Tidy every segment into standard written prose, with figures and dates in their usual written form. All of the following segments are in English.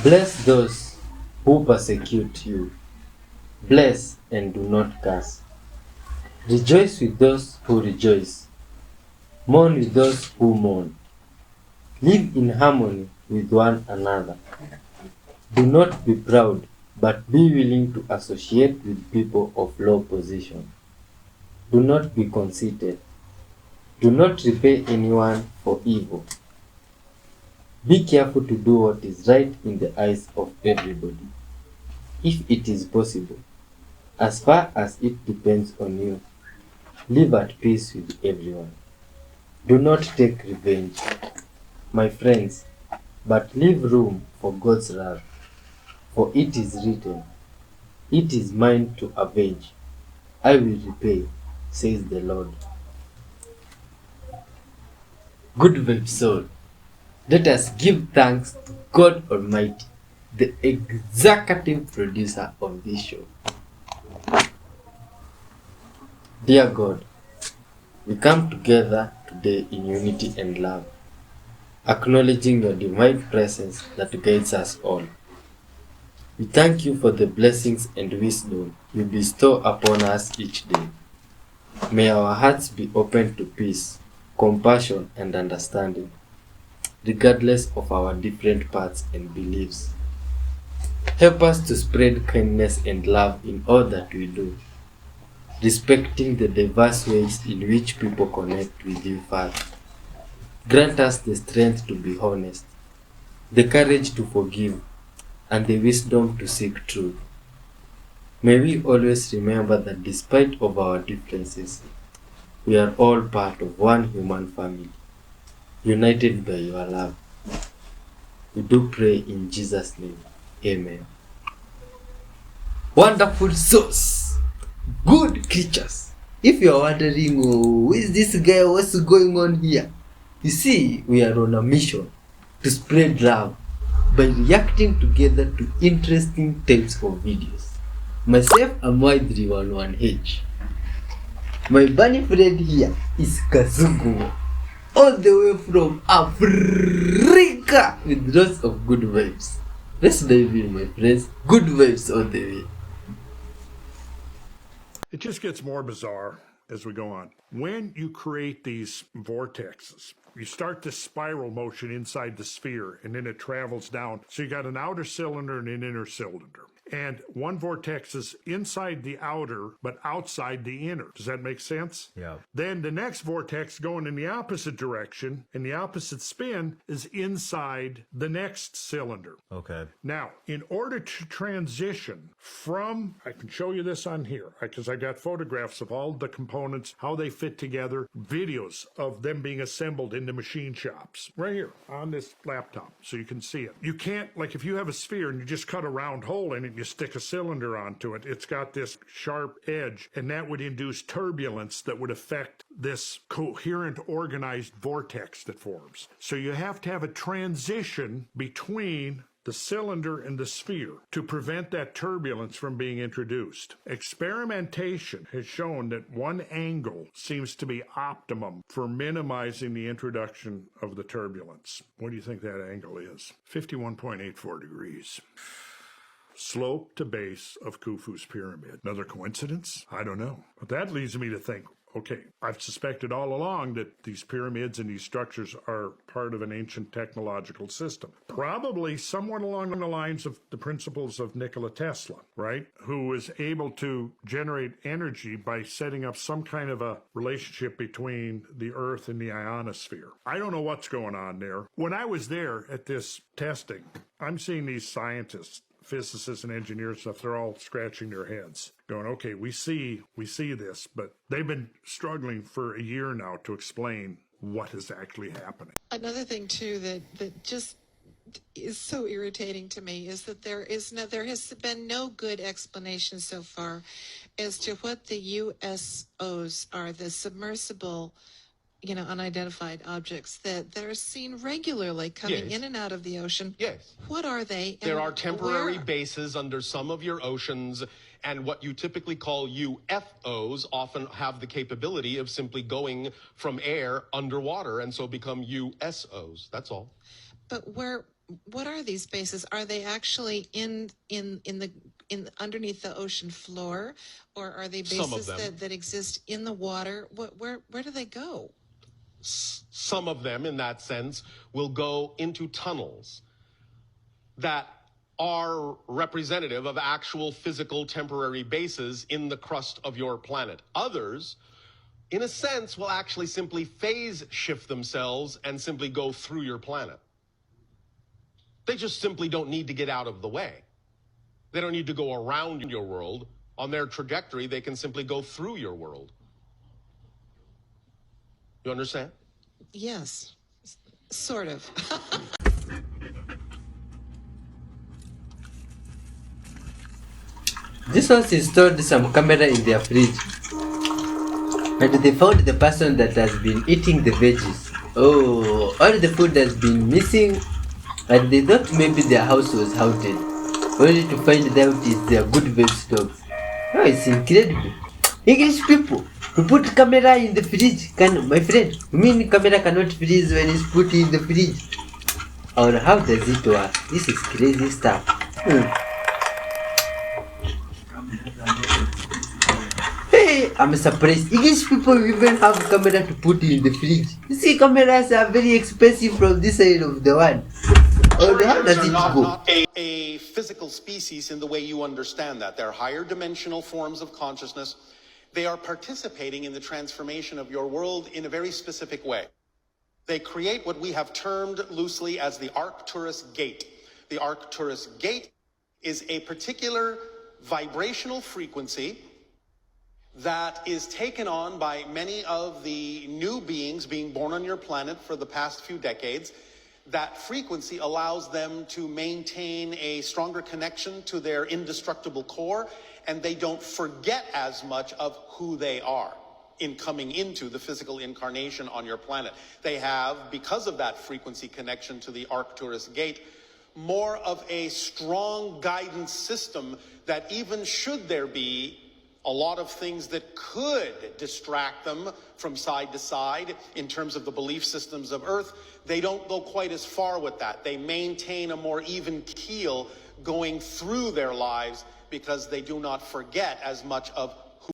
Bless those who persecute you. Bless and do not curse. Rejoice with those who rejoice. Mourn with those who mourn. Live in harmony with one another. Do not be proud, but be willing to associate with people of low position. Do not be conceited. Do not repay anyone for evil. Be careful to do what is right in the eyes of everybody, if it is possible. As far as it depends on you, live at peace with everyone. Do not take revenge, my friends, but leave room for God's wrath. For it is written, "It is mine to avenge. I will repay, says the Lord." Good vibes soul. Let us give thanks to God Almighty, the executive producer of this show. Dear God, we come together today in unity and love, acknowledging your divine presence that guides us all. We thank you for the blessings and wisdom you bestow upon us each day. May our hearts be open to peace, compassion, and understanding, regardless of our different paths and beliefs. Help us to spread kindness and love in all that we do, respecting the diverse ways in which people connect with you, Father. Grant us the strength to be honest, the courage to forgive, and the wisdom to seek truth. May we always remember that despite of our differences, we are all part of one human family, united by your love. We do pray in Jesus' name. Amen. Wonderful souls, good creatures. If you are wondering, who is this guy, what's going on here? You see, we are on a mission to spread love by reacting together to interesting types of videos. Myself, I'm Y311H. My bunny friend here is Kazungu, all the way from Africa, with lots of good vibes. Let's dive in, my friends. Good vibes all the way. It just gets more bizarre as we go on. When you create these vortexes, you start this spiral motion inside the sphere, and then it travels down. So you got an outer cylinder and an inner cylinder. And one vortex is inside the outer, but outside the inner. Does that make sense? Yeah. Then the next vortex going in the opposite direction, and the opposite spin is inside the next cylinder. Okay. Now, in order to transition from, I can show you this on here, because I got photographs of all the components, how they fit together, videos of them being assembled in the machine shops, right here on this laptop, so you can see it. You can't, like if you have a sphere and you just cut a round hole in it, you stick a cylinder onto it, it's got this sharp edge, and that would induce turbulence that would affect this coherent, organized vortex that forms. So you have to have a transition between the cylinder and the sphere to prevent that turbulence from being introduced. Experimentation has shown that one angle seems to be optimum for minimizing the introduction of the turbulence. What do you think that angle is? 51.84 degrees. Slope to base of Khufu's pyramid. Another coincidence? I don't know. But that leads me to think, okay, I've suspected all along that these pyramids and these structures are part of an ancient technological system. Probably somewhat along the lines of the principles of Nikola Tesla, right? Who was able to generate energy by setting up some kind of a relationship between the Earth and the ionosphere. I don't know what's going on there. When I was there at this testing, I'm seeing these scientists, physicists and engineers stuff, they're all scratching their heads going, okay, we see this, but they've been struggling for a year now to explain what is actually happening. Another thing too that just is so irritating to me is that there has been no good explanation so far as to what the USOs are, the submersible unidentified objects that are seen regularly coming Yes. in and out of the ocean. Yes. What are they? There and are temporary where? bases under some of your oceans, and what you typically call UFOs often have the capability of simply going from air underwater and so become USOs. That's all. But where what are these bases? Are they actually in underneath the ocean floor, or are they Some of bases them. that exist in the water? Where do they go? Some of them, in that sense, will go into tunnels that are representative of actual physical temporary bases in the crust of your planet. Others, in a sense, will actually simply phase shift themselves and simply go through your planet. They just simply don't need to get out of the way. They don't need to go around your world. On their trajectory, they can simply go through your world. You understand? Yes, sort of. This one's installed some camera in their fridge, and they found the person that has been eating the veggies. Oh, all the food has been missing, and they thought maybe their house was haunted, only to find out it's their good vegetables. Oh, it's incredible. English people who put camera in the fridge. My friend, you mean camera cannot freeze when it's put in the fridge? Or how does it work? This is crazy stuff. Hey, I'm surprised. English people even have camera to put in the fridge. You see, cameras are very expensive from this side of the world. Or how does it go? Not a physical species in the way you understand that. They're higher dimensional forms of consciousness. They are participating in the transformation of your world in a very specific way. They create what we have termed loosely as the Arcturus gate. The Arcturus gate is a particular vibrational frequency that is taken on by many of the new beings being born on your planet for the past few decades. That frequency allows them to maintain a stronger connection to their indestructible core, and they don't forget as much of who they are in coming into the physical incarnation on your planet. They have, because of that frequency connection to the Arcturus gate, more of a strong guidance system that even should there be a lot of things that could distract them from side to side in terms of the belief systems of Earth, they don't go quite as far with that. They maintain a more even keel going through their lives because they do not forget as much of who.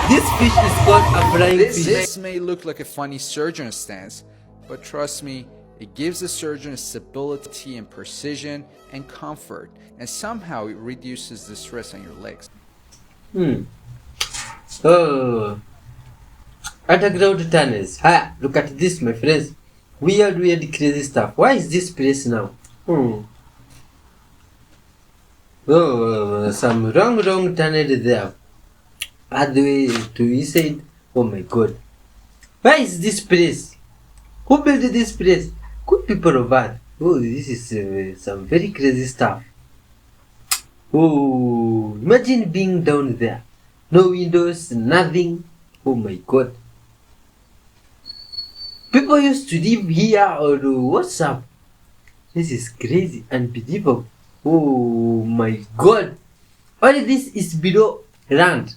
This fish is called a flying fish. This may look like a funny surgeon stance, but trust me, it gives the surgeon stability and precision and comfort, and somehow it reduces the stress on your legs. Oh, underground tunnels. Ha! Look at this, my friends. Weird, crazy stuff. Why is this place now? Oh, some wrong tunnel there. Pathway to inside. Oh my god. Why is this place? Who built this place? Good people of Earth. Oh, this is some very crazy stuff. Oh, imagine being down there. No windows, nothing. Oh my god. People used to live here or what's up? This is crazy, unbelievable. Oh my god. All this is below land.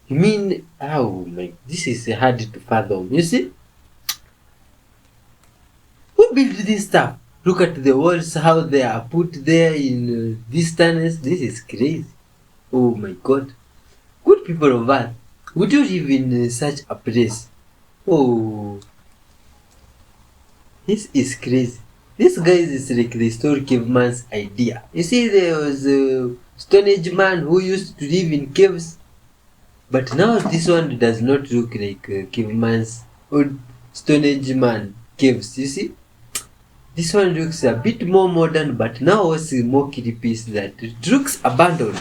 You mean, oh my, this is hard to fathom, you see? Who built this stuff? Look at the walls, how they are put there in these tunnels. This is crazy. Oh my god. Good people of Earth, would you live in such a place? Oh, this is crazy. This guy is like the historic caveman's idea. You see, there was a Stone Age man who used to live in caves. But now this one does not look like caveman's old Stone Age man caves, you see? This one looks a bit more modern, but now what's more creepy is that it looks abandoned.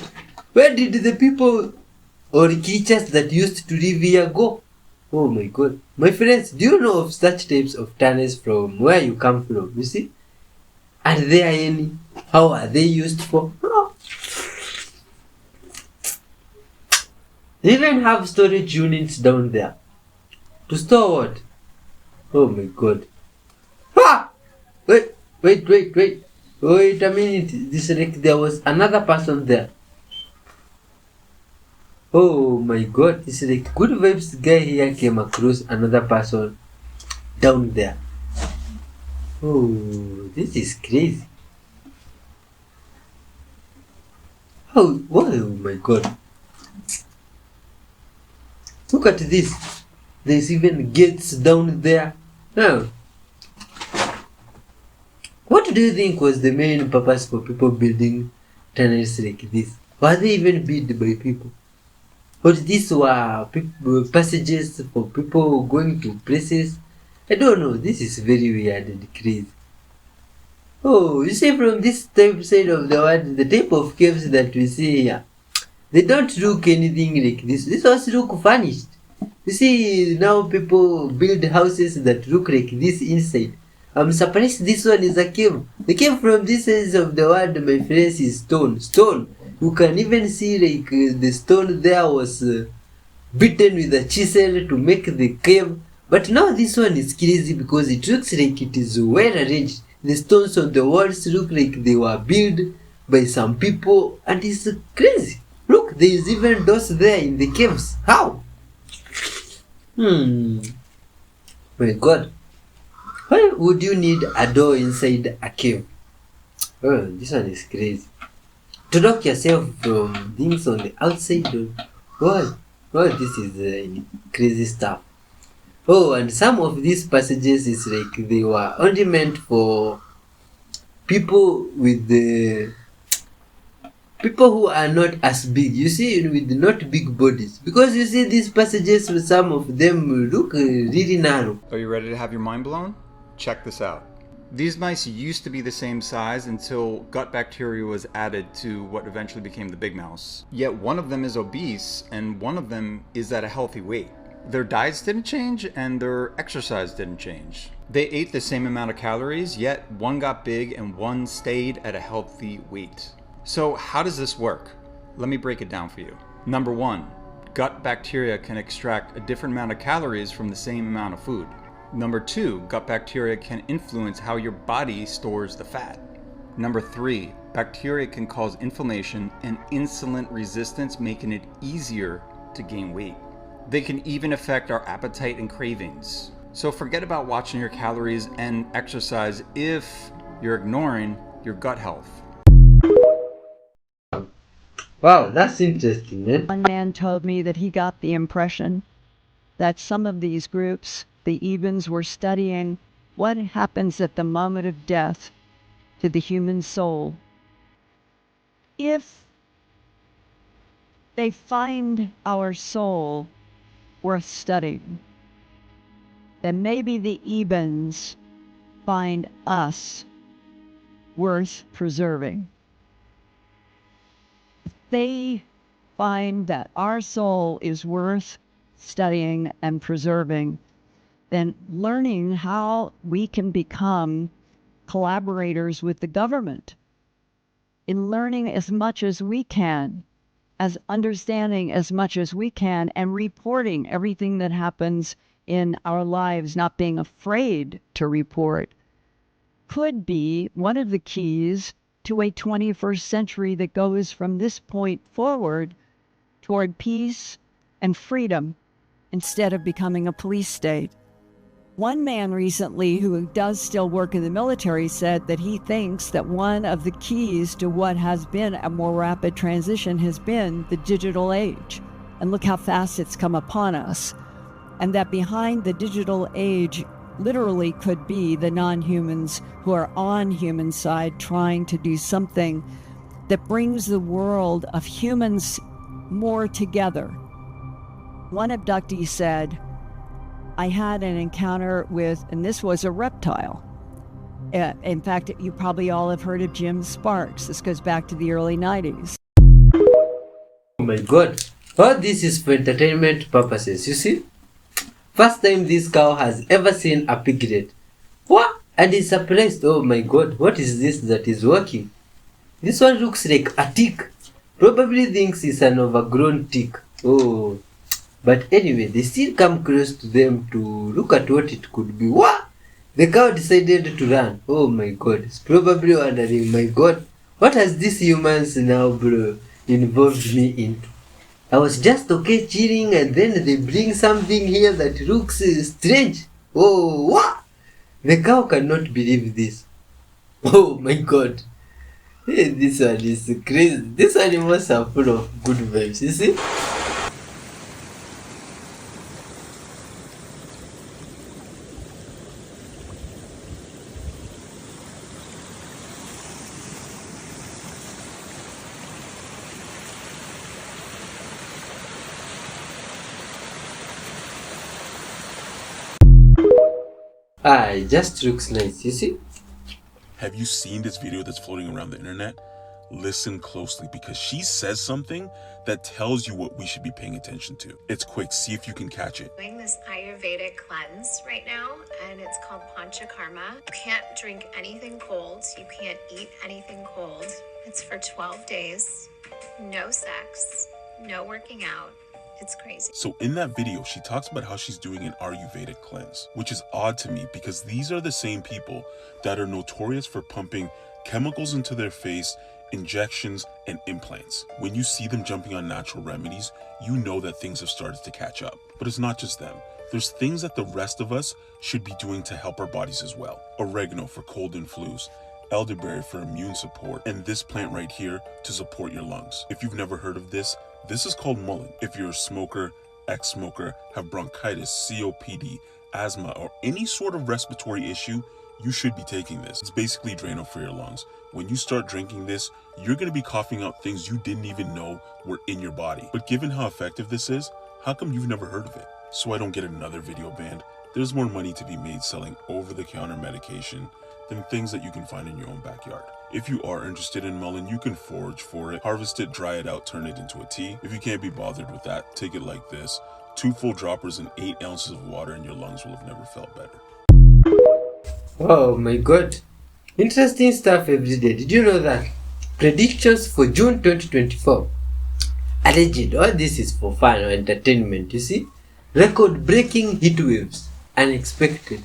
Where did the people or creatures that used to live here go? Oh my god. My friends, do you know of such types of tunnels from where you come from, you see? Are there any? How are they used for? They even have storage units down there. To store what? Oh my god. Ah! Wait a minute. This like there was another person there. Oh my god, it's like good vibes guy here came across another person down there. Oh, this is crazy. Oh my god. Look at this. There's even gates down there. Now, what do you think was the main purpose for people building tunnels like this? Were they even built by people? Or these were passages for people going to places? I don't know. This is very weird and crazy. Oh, you see from this side of the world, the type of caves that we see here, they don't look anything like this. This also look furnished. You see, now people build houses that look like this inside. I'm surprised this one is a cave. The cave from this side of the world, my friends, is stone. Stone. You can even see like the stone there was beaten with a chisel to make the cave. But now this one is crazy because it looks like it is well arranged. The stones on the walls look like they were built by some people and it's crazy. Look, there is even doors there in the caves. How? My god. Why would you need a door inside a cave? Oh, this one is crazy. To lock yourself from things on the outside. What? This is crazy stuff. Oh, and some of these passages is like they were only meant for people with the people who are not as big. You see, with not big bodies. Because you see these passages, some of them look really narrow. Are you ready to have your mind blown? Check this out. These mice used to be the same size until gut bacteria was added to what eventually became the big mouse. Yet one of them is obese and one of them is at a healthy weight. Their diets didn't change and their exercise didn't change. They ate the same amount of calories, yet one got big and one stayed at a healthy weight. So how does this work? Let me break it down for you. Number one, gut bacteria can extract a different amount of calories from the same amount of food. Number two, gut bacteria can influence how your body stores the fat. Number three, bacteria can cause inflammation and insulin resistance, making it easier to gain weight. They can even affect our appetite and cravings. So forget about watching your calories and exercise if you're ignoring your gut health. Wow, that's interesting, man. One man told me that he got the impression that some of these groups, the Ebens, were studying what happens at the moment of death to the human soul. If they find our soul worth studying, then maybe the Ebens find us worth preserving. If they find that our soul is worth studying and preserving, then learning how we can become collaborators with the government in learning as much as we can, as understanding as much as we can, and reporting everything that happens in our lives, not being afraid to report, could be one of the keys to a 21st century that goes from this point forward toward peace and freedom instead of becoming a police state. One man recently who does still work in the military said that he thinks that one of the keys to what has been a more rapid transition has been the digital age. And look how fast it's come upon us. And that behind the digital age literally could be the non-humans who are on human side trying to do something that brings the world of humans more together. One abductee said, I had an encounter with, and this was a reptile. In fact, you probably all have heard of Jim Sparks. This goes back to the early 90s. Oh my god. All this is for entertainment purposes, you see? First time this cow has ever seen a piglet. What? And he's surprised. Oh my god, what is this that is working? This one looks like a tick. Probably thinks it's an overgrown tick. Oh. But anyway, they still come close to them to look at what it could be. What? The cow decided to run. Oh my god. It's probably wondering, my god, what has these humans now, bro, involved me into? I was just okay chilling, and then they bring something here that looks strange. Oh, what? The cow cannot believe this. Oh my god. Hey, this one is crazy. These animals are full of good vibes, you see? Ah, it just looks nice, you see? Have you seen this video that's floating around the internet? Listen closely because she says something that tells you what we should be paying attention to. It's quick, see if you can catch it. Doing this Ayurvedic cleanse right now, and it's called Panchakarma. You can't drink anything cold. You can't eat anything cold. It's for 12 days. No sex, no working out. It's crazy. So in that video, she talks about how she's doing an Ayurvedic cleanse, which is odd to me because these are the same people that are notorious for pumping chemicals into their face, injections, and implants. When you see them jumping on natural remedies, you know that things have started to catch up. But it's not just them. There's things that the rest of us should be doing to help our bodies as well. Oregano for cold and flus, elderberry for immune support, and this plant right here to support your lungs. If you've never heard of this is called mullein. If you're a smoker, ex-smoker, have bronchitis, COPD, asthma, or any sort of respiratory issue, you should be taking this. It's basically Drano for your lungs. When you start drinking this, you're going to be coughing out things you didn't even know were in your body. But given how effective this is, how come you've never heard of it? So I don't get another video banned. There's more money to be made selling over-the-counter medication than things that you can find in your own backyard. If you are interested in mullein, you can forage for it, harvest it, dry it out, turn it into a tea. If you can't be bothered with that, take it like this. 2 full droppers and 8 ounces of water and your lungs will have never felt better. Oh my god. Interesting stuff every day. Did you know that? Predictions for June 2024. Alleged. All this is for fun or entertainment, you see? Record-breaking heat waves. Unexpected.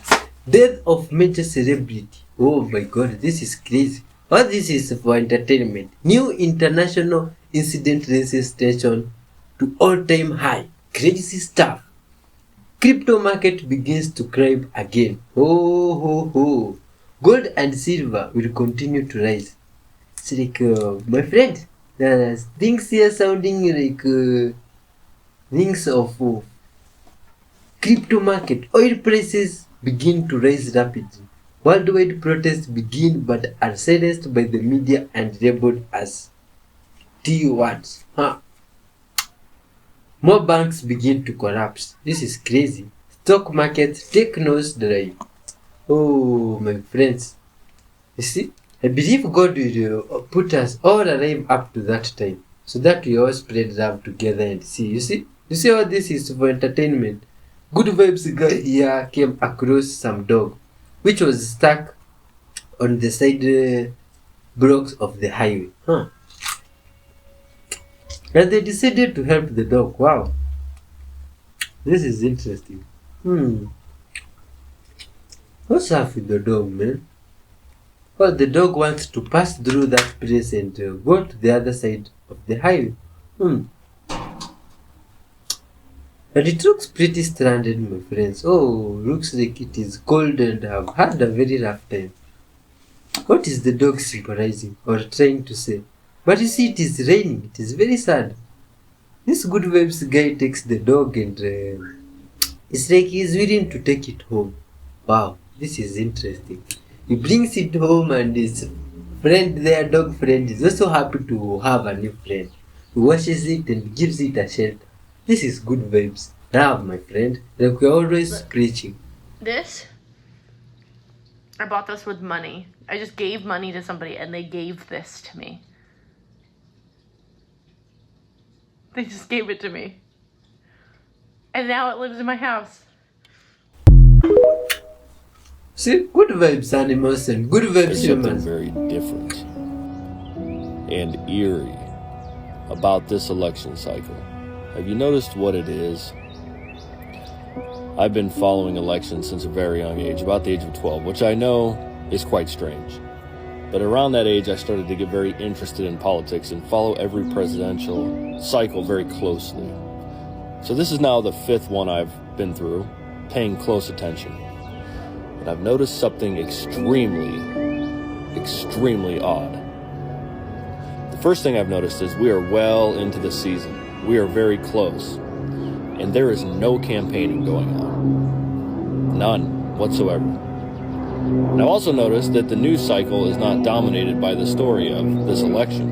Death of major celebrity. Oh my god, this is crazy. All this is for entertainment. New international incident raises tension to all-time high. Crazy stuff. Crypto market begins to climb again. Oh, ho, ho. Gold and silver will continue to rise. It's like, my friend, things here sounding like things of crypto market. Oil prices begin to rise rapidly. Worldwide protests begin but are silenced by the media and labeled as T words. More banks begin to collapse. This is crazy. Stock market take nosedive. Oh, my friends. You see, I believe God will put us all alive up to that time, so that we all spread love together and see. You see all this is for entertainment. Good vibes guy here came across some dog, which was stuck on the side blocks of the highway. And they decided to help the dog. Wow. This is interesting. What's up with the dog, man? Well, the dog wants to pass through that place and go to the other side of the highway. And it looks pretty stranded, my friends. Oh, looks like it is cold and have had a very rough time. What is the dog symbolizing or trying to say? But you see, it is raining. It is very sad. This good vibes guy takes the dog and it's like he is willing to take it home. Wow, this is interesting. He brings it home and his friend, their dog friend, is also happy to have a new friend. He washes it and gives it a shelter. This is good vibes. Love, my friend. Like we're always preaching. This? I bought this with money. I just gave money to somebody and they gave this to me. They just gave it to me. And now it lives in my house. See, good vibes animals and good vibes There's something humans. very different and eerie about this election cycle. Have you noticed what it is? I've been following elections since a very young age, about the age of 12, which I know is quite strange. But around that age, I started to get very interested in politics and follow every presidential cycle very closely. So this is now the 5th one I've been through, paying close attention. And I've noticed something extremely odd. The first thing I've noticed is we are well into the season. We are very close. And there is no campaigning going on. None whatsoever. And I've also noticed that the news cycle is not dominated by the story of this election.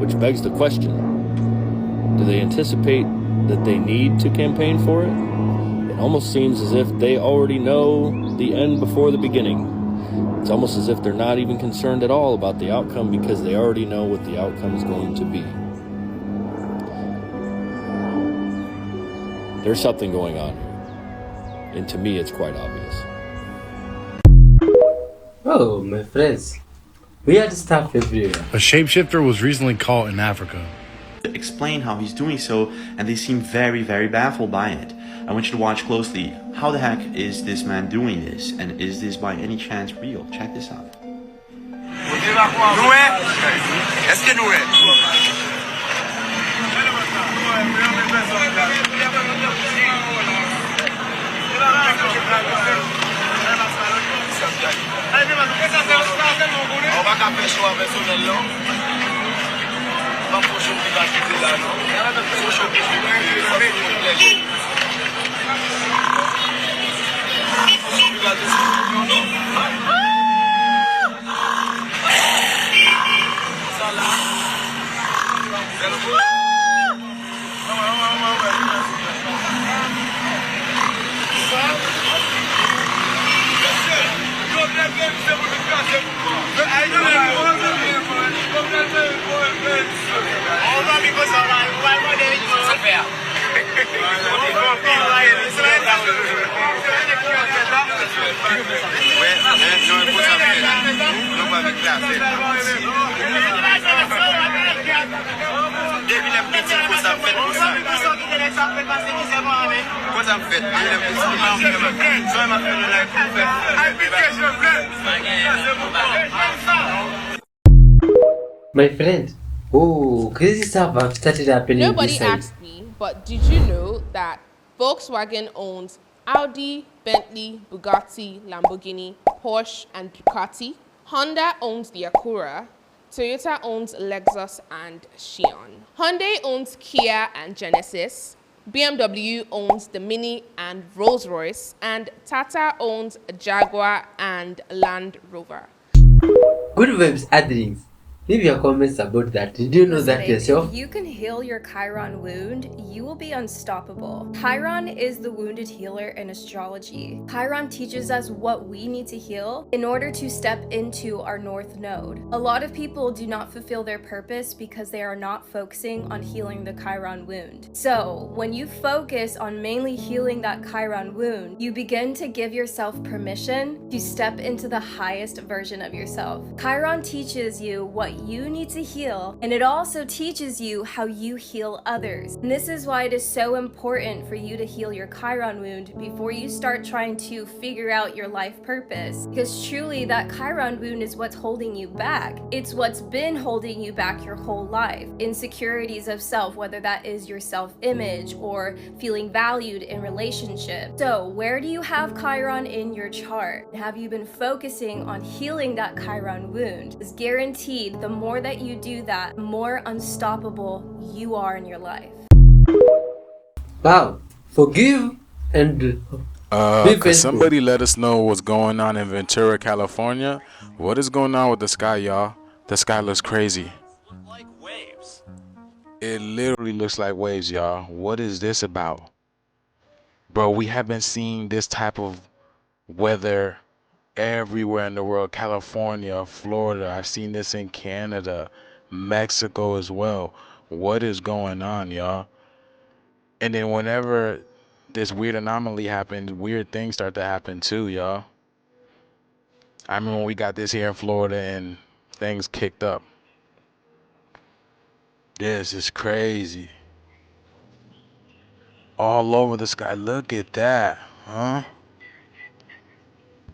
Which begs the question, do they anticipate that they need to campaign for it? It almost seems as if they already know the end before the beginning. It's almost as if they're not even concerned at all about the outcome because they already know what the outcome is going to be. There's something going on here. And to me, it's quite obvious. Oh, my friends. Weird stuff everywhere. A shapeshifter was recently caught in Africa. Explain how he's doing so, and they seem very, very baffled by it. I want you to watch closely. How the heck is this man doing this? And is this by any chance real? Check this out. My friend, oh, crazy stuff have started happening Nobody this side. asked me, but did you know that Volkswagen owns Audi, Bentley, Bugatti, Lamborghini, Porsche, and Ducati? Honda owns the Acura. Toyota owns Lexus and Xi'an. Hyundai owns Kia and Genesis. BMW owns the Mini and Rolls-Royce. And Tata owns Jaguar and Land Rover. Good vibes, Adrins. Leave your comments about that. Did you know that yourself? If you can heal your Chiron wound, you will be unstoppable. Chiron is the wounded healer in astrology. Chiron teaches us what we need to heal in order to step into our North Node. A lot of people do not fulfill their purpose because they are not focusing on healing the Chiron wound. So, when you focus on mainly healing that Chiron wound, you begin to give yourself permission to step into the highest version of yourself. Chiron teaches you what you need to heal, and it also teaches you how you heal others. And this is why it is so important for you to heal your Chiron wound before you start trying to figure out your life purpose, because truly that Chiron wound is what's holding you back. It's what's been holding you back your whole life. Insecurities of self, whether that is your self-image or feeling valued in relationships. So where do you have Chiron in your chart? Have you been focusing on healing that Chiron wound? It's guaranteed the more that you do that, the more unstoppable you are in your life. Wow. Forgive and be Could faithful. somebody let us know what's going on in Ventura, California? What is going on with the sky, y'all? The sky looks crazy. Like waves. It literally looks like waves, y'all. What is this about? Bro, we haven't seen this type of weather everywhere in the world. California, Florida. I've seen this in Canada, Mexico as well. What is going on, y'all? And then whenever this weird anomaly happens, weird things start to happen too, y'all. I remember when we got this here in Florida and things kicked up. This is crazy. All over the sky. Look at that, huh?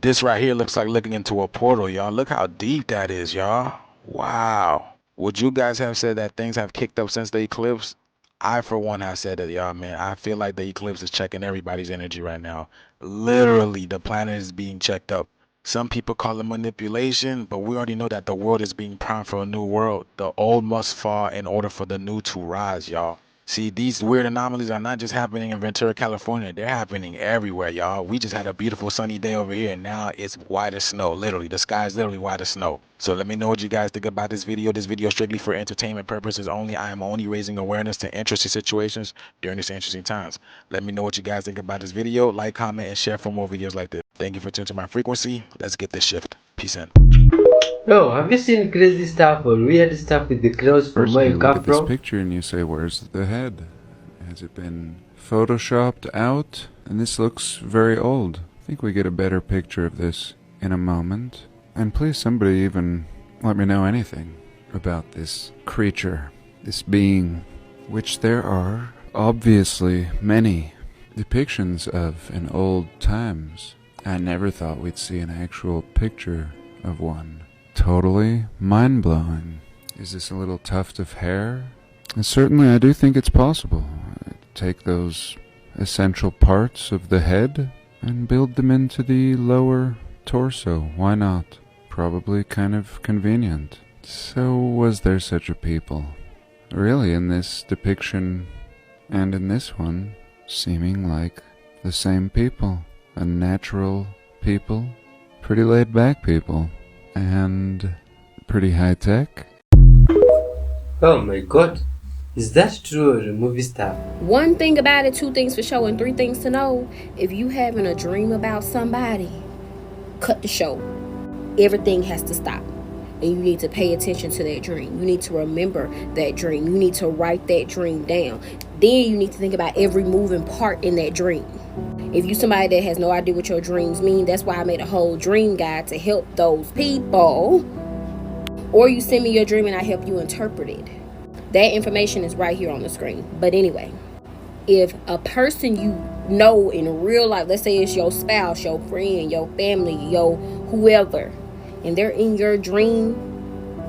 this right here looks like looking into a portal, y'all. Look how deep that is, y'all. Wow. Would you guys have said that things have kicked up since the eclipse? I, for one, have said that, y'all, man. I feel like the eclipse is checking everybody's energy right now. Literally, the planet is being checked up. Some people call it manipulation, but we already know that the world is being primed for a new world. The old must fall in order for the new to rise, y'all. See, these weird anomalies are not just happening in Ventura, California. They're happening everywhere, y'all. We just had a beautiful sunny day over here, and now it's white as snow. Literally, the sky is literally white as snow. So let me know what you guys think about this video. This video is strictly for entertainment purposes only. I am only raising awareness to interesting situations during these interesting times. Let me know what you guys think about this video. Like, comment, and share for more videos like this. Thank you for tuning to my frequency. Let's get this shift. Peace in. Bro, have you seen crazy stuff or weird stuff with the clothes from First where you you look come at this from? picture and you say, where's the head? Has it been photoshopped out? And this looks very old. I think we get a better picture of this in a moment. And please, somebody even let me know anything about this creature, this being, which there are obviously many depictions of in old times. I never thought we'd see an actual picture of one. Totally mind-blowing. Is this a little tuft of hair? And certainly I do think it's possible. Take those essential parts of the head and build them into the lower torso. Why not? Probably kind of convenient. So was there such a people? Really, in this depiction and in this one, seeming like the same people. A natural people, pretty laid back people, and pretty high tech. Oh my god, is that true or a movie star? One thing about it, two things for sure, and three things to know. If you having a dream about somebody, cut the show. Everything has to stop. And you need to pay attention to that dream. You need to remember that dream. You need to write that dream down. Then you need to think about every moving part in that dream. If you somebody that has no idea what your dreams mean, that's why I made a whole dream guide to help those people. Or you send me your dream and I help you interpret it. That information is right here on the screen. But anyway, if a person you know in real life, let's say it's your spouse, your friend, your family, your whoever, and they're in your dream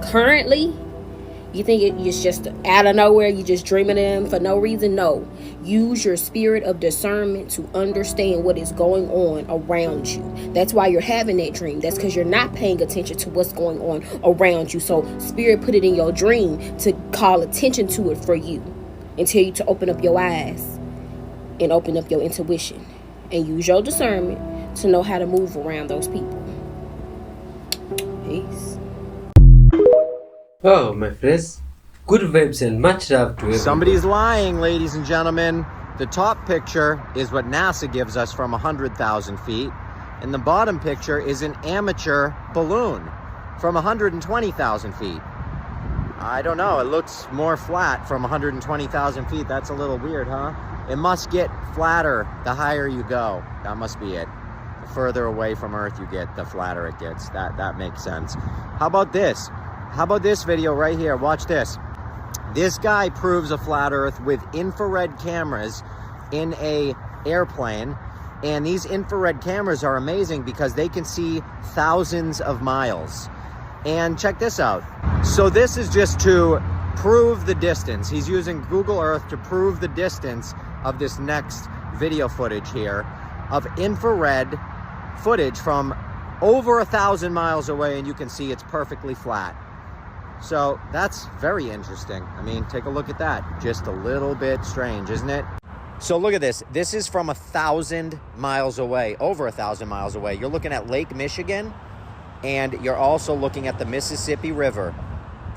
currently, you think it's just out of nowhere, you just dreaming them for no reason? No. Use your spirit of discernment to understand what is going on around you. That's why you're having that dream. That's because you're not paying attention to what's going on around you. So spirit put it in your dream to call attention to it for you and tell you to open up your eyes and open up your intuition and use your discernment to know how to move around those people. Peace. Oh, my friends, good vibes and much love to everyone. Somebody's lying, ladies and gentlemen. The top picture is what NASA gives us from 100,000 feet, and the bottom picture is an amateur balloon from 120,000 feet. I don't know, it looks more flat from 120,000 feet. That's a little weird, huh? It must get flatter the higher you go. That must be it. The further away from Earth you get, the flatter it gets. That makes sense. How about this? How about this video right here? Watch this. This guy proves a flat Earth with infrared cameras in a airplane. And these infrared cameras are amazing because they can see thousands of miles. And check this out. So this is just to prove the distance. He's using Google Earth to prove the distance of this next video footage here of infrared footage from over 1,000 miles away, and you can see it's perfectly flat. So that's very interesting. I mean, take a look at that. Just a little bit strange, isn't it? So look at this. This is from 1,000 miles away, over 1,000 miles away. You're looking at Lake Michigan, and you're also looking at the Mississippi River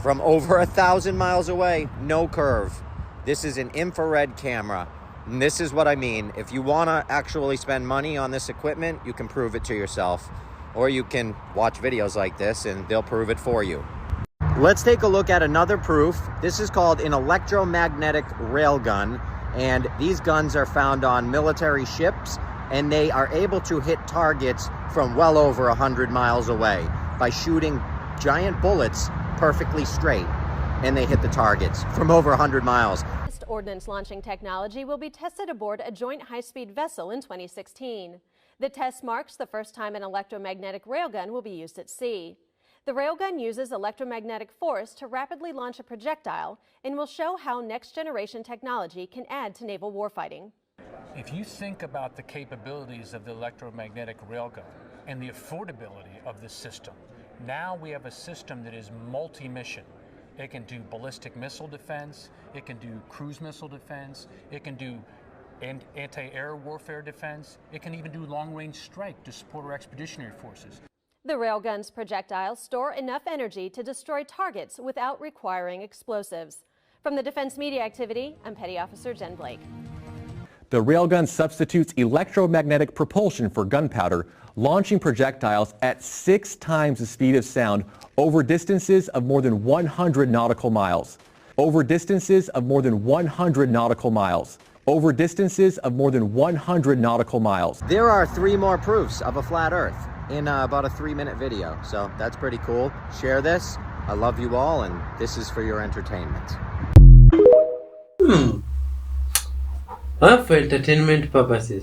from over 1,000 miles away. No curve. This is an infrared camera. And this is what I mean. If you want to actually spend money on this equipment, you can prove it to yourself. Or you can watch videos like this and they'll prove it for you. Let's take a look at another proof. This is called an electromagnetic railgun, and these guns are found on military ships, and they are able to hit targets from well over 100 miles away by shooting giant bullets perfectly straight, and they hit the targets from over 100 miles. Ordnance launching technology will be tested aboard a joint high-speed vessel in 2016. The test marks the first time an electromagnetic railgun will be used at sea. The railgun uses electromagnetic force to rapidly launch a projectile and will show how next-generation technology can add to naval warfighting. If you think about the capabilities of the electromagnetic railgun and the affordability of this system, now we have a system that is multi-mission. It can do ballistic missile defense, it can do cruise missile defense, it can do anti-air warfare defense, it can even do long-range strike to support our expeditionary forces. The railgun's projectiles store enough energy to destroy targets without requiring explosives. From the Defense Media Activity, I'm Petty Officer Jen Blake. The railgun substitutes electromagnetic propulsion for gunpowder, launching projectiles at 6 times the speed of sound over distances of more than 100 nautical miles. Over distances of more than 100 nautical miles. Over distances of more than 100 nautical miles. There are 3 more proofs of a flat Earth in about a 3-minute video, so that's pretty cool. Share this. I love you all, and this is for your entertainment. For entertainment purposes.